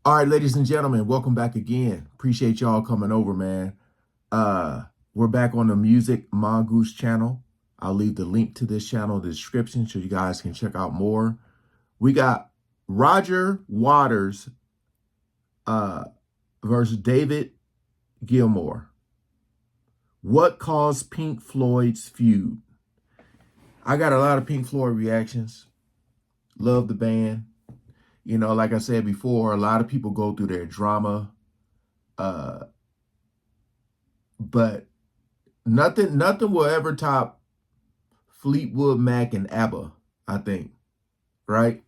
All right, ladies and gentlemen, welcome back again. Appreciate y'all coming over, man. We're back on the Music Mongoose channel. I'll leave the link to this channel in the description so you guys can check out more. We got Roger Waters versus David Gilmour. What caused Pink Floyd's feud? I got a lot of Pink Floyd reactions. Love the band. You know, like I said before, a lot of people go through their drama. But nothing will ever top Fleetwood Mac and ABBA, I think. Right?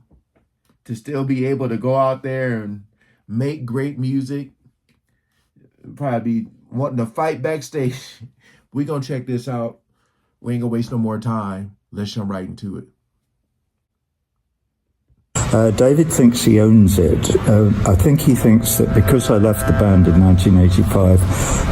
To still be able to go out there and make great music. Probably be wanting to fight backstage. We're going to check this out. We ain't going to waste no more time. Let's jump right into it. David thinks he owns it. I think he thinks that because I left the band in 1985,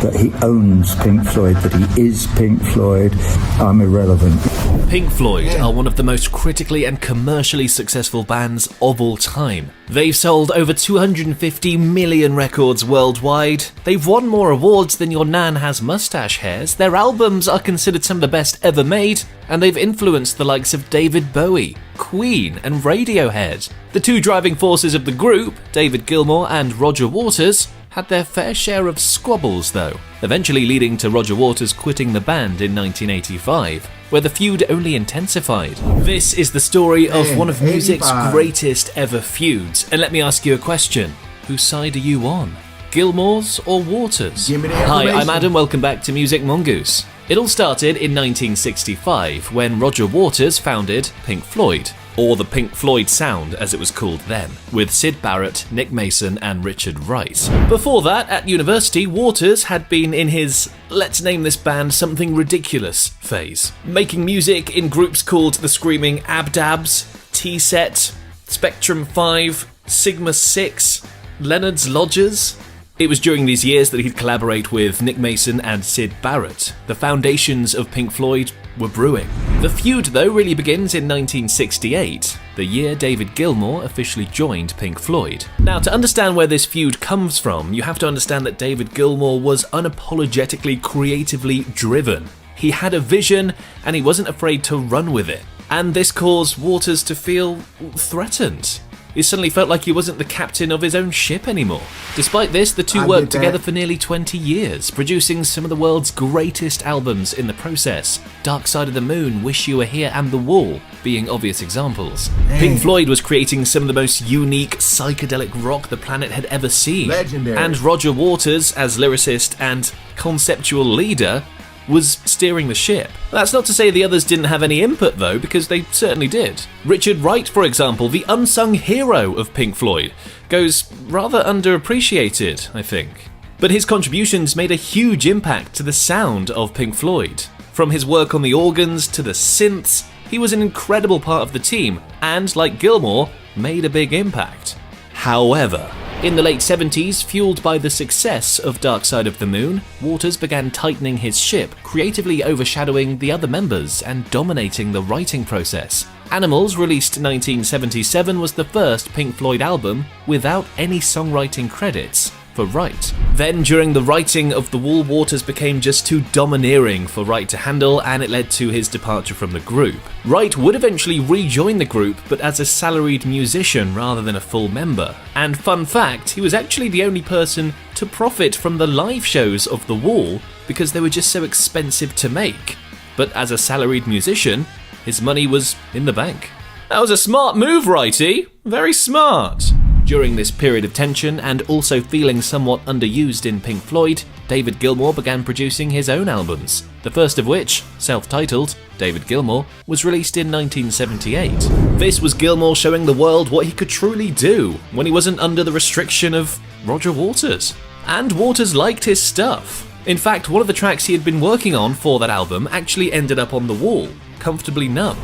that he owns Pink Floyd, that he is Pink Floyd. I'm irrelevant. Pink Floyd are one of the most critically and commercially successful bands of all time. They've sold over 250 million records worldwide. They've won more awards than your nan has mustache hairs. Their albums are considered some of the best ever made, and they've influenced the likes of David Bowie, Queen, and Radiohead. The two driving forces of the group, David Gilmour and Roger Waters, had their fair share of squabbles though, eventually leading to Roger Waters quitting the band in 1985, where the feud only intensified. This is the story of one of music's greatest ever feuds, and let me ask you a question. Whose side are you on? Gilmour's or Waters? Give me the Hi, I'm Adam, welcome back to Music Mongoose. It all started in 1965 when Roger Waters founded Pink Floyd, or the Pink Floyd Sound as it was called then, with Syd Barrett, Nick Mason and Richard Wright. Before that, at university, Waters had been in his let's name this band something ridiculous phase, making music in groups called the Screaming Abdabs, T-Set, Spectrum 5, Sigma 6, Leonard's Lodgers. It was during these years that he'd collaborate with Nick Mason and Syd Barrett. The foundations of Pink Floyd were brewing. The feud, though, really begins in 1968, the year David Gilmour officially joined Pink Floyd. Now, to understand where this feud comes from, you have to understand that David Gilmour was unapologetically creatively driven. He had a vision, and he wasn't afraid to run with it. And this caused Waters to feel threatened. He suddenly felt like he wasn't the captain of his own ship anymore. Despite this, the two worked together for nearly 20 years, producing some of the world's greatest albums in the process. Dark Side of the Moon, Wish You Were Here and The Wall being obvious examples. Pink Floyd was creating some of the most unique psychedelic rock the planet had ever seen. Legendary. And Roger Waters, as lyricist and conceptual leader, was steering the ship. That's not to say the others didn't have any input though, because they certainly did. Richard Wright, for example, the unsung hero of Pink Floyd, goes rather underappreciated, I think. But his contributions made a huge impact to the sound of Pink Floyd. From his work on the organs to the synths, he was an incredible part of the team, and like Gilmour, made a big impact. However, in the late 70s, fueled by the success of Dark Side of the Moon, Waters began tightening his ship, creatively overshadowing the other members and dominating the writing process. Animals, released in 1977, was the first Pink Floyd album without any songwriting credits for Wright. Then, during the writing of The Wall, Waters became just too domineering for Wright to handle, and it led to his departure from the group. Wright would eventually rejoin the group, but as a salaried musician rather than a full member. And fun fact, he was actually the only person to profit from the live shows of The Wall because they were just so expensive to make. But as a salaried musician, his money was in the bank. That was a smart move, Wrighty. Very smart. During this period of tension, and also feeling somewhat underused in Pink Floyd, David Gilmour began producing his own albums, the first of which, self-titled David Gilmour, was released in 1978. This was Gilmour showing the world what he could truly do when he wasn't under the restriction of Roger Waters. And Waters liked his stuff. In fact, one of the tracks he had been working on for that album actually ended up on The Wall, Comfortably Numb.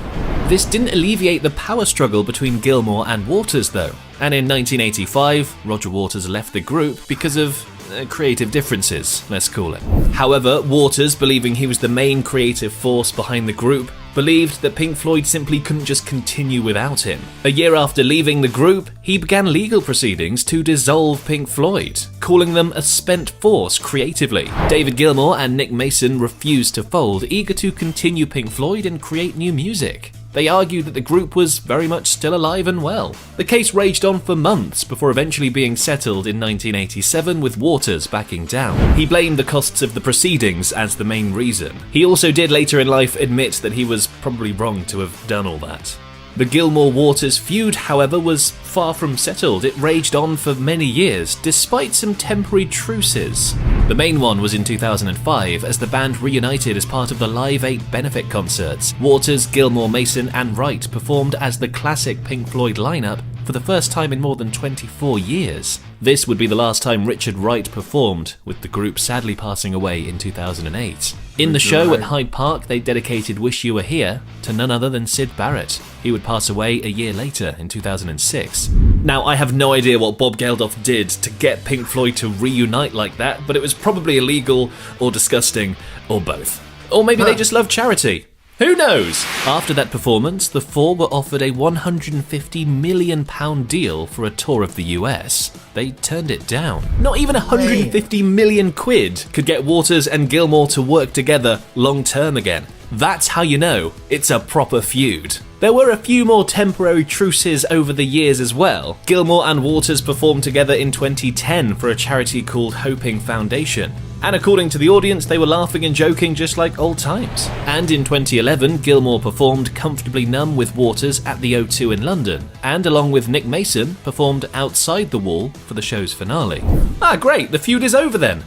This didn't alleviate the power struggle between Gilmour and Waters though, and in 1985, Roger Waters left the group because of creative differences, let's call it. However, Waters, believing he was the main creative force behind the group, believed that Pink Floyd simply couldn't just continue without him. A year after leaving the group, he began legal proceedings to dissolve Pink Floyd, calling them a spent force creatively. David Gilmour and Nick Mason refused to fold, eager to continue Pink Floyd and create new music. They argued that the group was very much still alive and well. The case raged on for months before eventually being settled in 1987 with Waters backing down. He blamed the costs of the proceedings as the main reason. He also did later in life admit that he was probably wrong to have done all that. The Gilmour-Waters feud, however, was far from settled. It raged on for many years, despite some temporary truces. The main one was in 2005, as the band reunited as part of the Live 8 benefit concerts. Waters, Gilmour, Mason and Wright performed as the classic Pink Floyd lineup for the first time in more than 24 years. This would be the last time Richard Wright performed, with the group sadly passing away in 2008. In the show at Hyde Park, they dedicated Wish You Were Here to none other than Syd Barrett. He would pass away a year later in 2006. Now, I have no idea what Bob Geldof did to get Pink Floyd to reunite like that, but it was probably illegal or disgusting or both. Or maybe they just love charity. Who knows? After that performance, the four were offered a £150 million deal for a tour of the US. They turned it down. Not even 150 million quid could get Waters and Gilmour to work together long term again. That's how you know it's a proper feud. There were a few more temporary truces over the years as well. Gilmour and Waters performed together in 2010 for a charity called Hoping Foundation. And according to the audience, they were laughing and joking just like old times. And in 2011, Gilmour performed Comfortably Numb with Waters at the O2 in London, and along with Nick Mason, performed Outside the Wall for the show's finale. Ah, great, the feud is over then.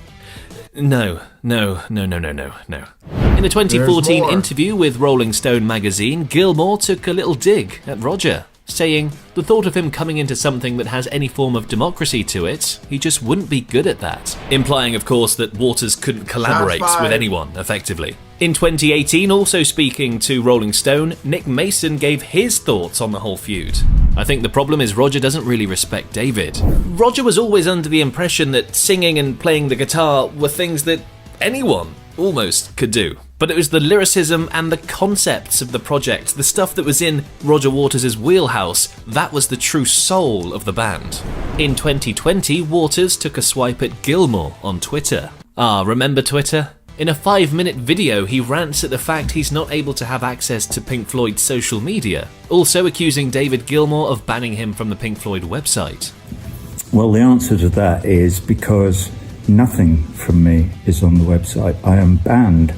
No. In a 2014 interview with Rolling Stone magazine, Gilmour took a little dig at Roger, saying the thought of him coming into something that has any form of democracy to it, he just wouldn't be good at that. Implying, of course, that Waters couldn't collaborate with anyone, effectively. In 2018, also speaking to Rolling Stone, Nick Mason gave his thoughts on the whole feud. I think the problem is Roger doesn't really respect David. Roger was always under the impression that singing and playing the guitar were things that anyone almost could do. But it was the lyricism and the concepts of the project, the stuff that was in Roger Waters' wheelhouse, that was the true soul of the band. In 2020, Waters took a swipe at Gilmour on Twitter. Ah, remember Twitter? In a 5-minute video, he rants at the fact he's not able to have access to Pink Floyd's social media, also accusing David Gilmour of banning him from the Pink Floyd website. Well, the answer to that is because nothing from me is on the website. I am banned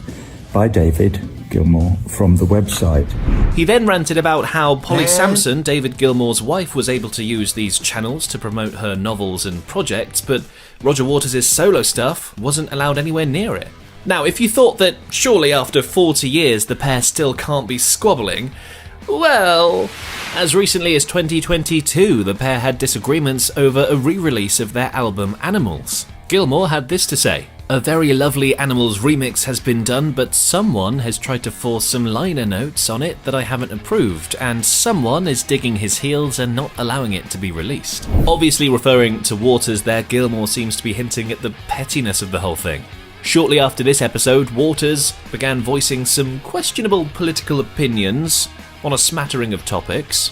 by David Gilmour from the website. He then ranted about how Polly Sampson, David Gilmour's wife, was able to use these channels to promote her novels and projects, but Roger Waters' solo stuff wasn't allowed anywhere near it. Now, if you thought that surely after 40 years the pair still can't be squabbling, well, as recently as 2022, the pair had disagreements over a re-release of their album Animals. Gilmour had this to say: "A very lovely Animals remix has been done, but someone has tried to force some liner notes on it that I haven't approved, and someone is digging his heels and not allowing it to be released." Obviously referring to Waters there, Gilmour seems to be hinting at the pettiness of the whole thing. Shortly after this episode, Waters began voicing some questionable political opinions on a smattering of topics,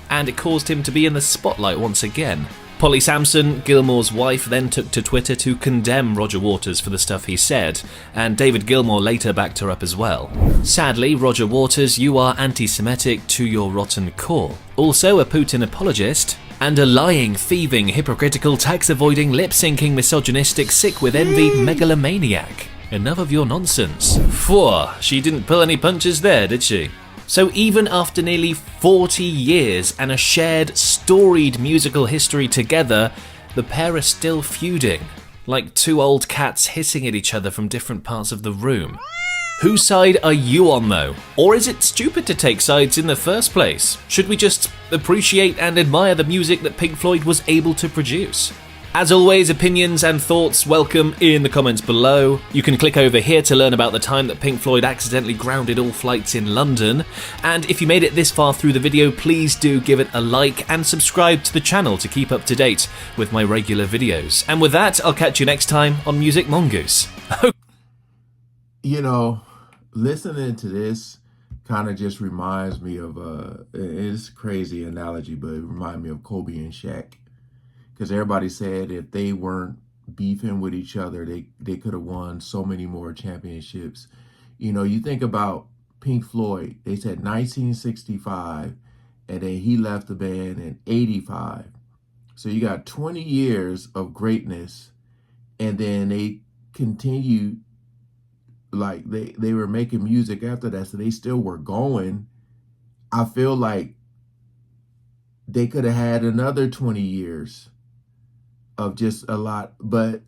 and it caused him to be in the spotlight once again. Polly Sampson, Gilmour's wife, then took to Twitter to condemn Roger Waters for the stuff he said, and David Gilmour later backed her up as well. Sadly, Roger Waters, you are anti-Semitic to your rotten core. Also a Putin apologist, and a lying, thieving, hypocritical, tax-avoiding, lip-syncing, misogynistic, sick with envy megalomaniac. Enough of your nonsense. Phew, she didn't pull any punches there, did she? So even after nearly 40 years and a shared, storied musical history together, the pair are still feuding, like two old cats hissing at each other from different parts of the room. Whose side are you on though? Or is it stupid to take sides in the first place? Should we just appreciate and admire the music that Pink Floyd was able to produce? As always, opinions and thoughts welcome in the comments below. You can click over here to learn about the time that Pink Floyd accidentally grounded all flights in London. And if you made it this far through the video, please do give it a like and subscribe to the channel to keep up to date with my regular videos. And with that, I'll catch you next time on Music Mongoose. You know, listening to this kind of just reminds me of it's a crazy analogy, but it reminds me of Kobe and Shaq, because everybody said if they weren't beefing with each other, they could have won so many more championships. You know, you think about Pink Floyd, they said 1965, and then he left the band in 85. So you got 20 years of greatness, and then they continued, like they were making music after that, so they still were going. I feel like they could have had another 20 years of just a lot, but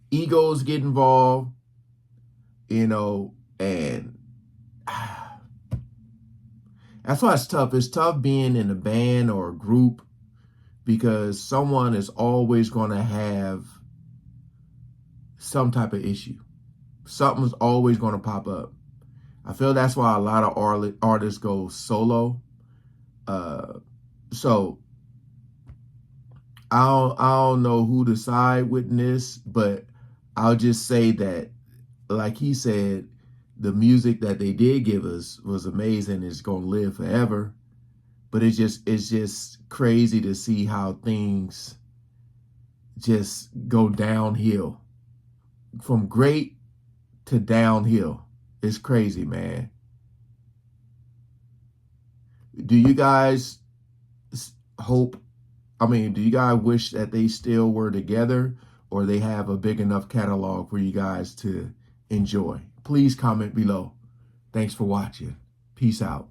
egos get involved, you know, and that's why it's tough. It's tough being in a band or a group, because someone is always going to have some type of issue. Something's always going to pop up. I feel that's why a lot of artists go solo. So I don't know who to side with this, but I'll just say that, like he said, the music that they did give us was amazing. It's going to live forever. But it's just crazy to see how things just go downhill. From great to downhill. It's crazy, man. Do you guys do you guys wish that they still were together, or they have a big enough catalog for you guys to enjoy? Please comment below. Thanks for watching. Peace out.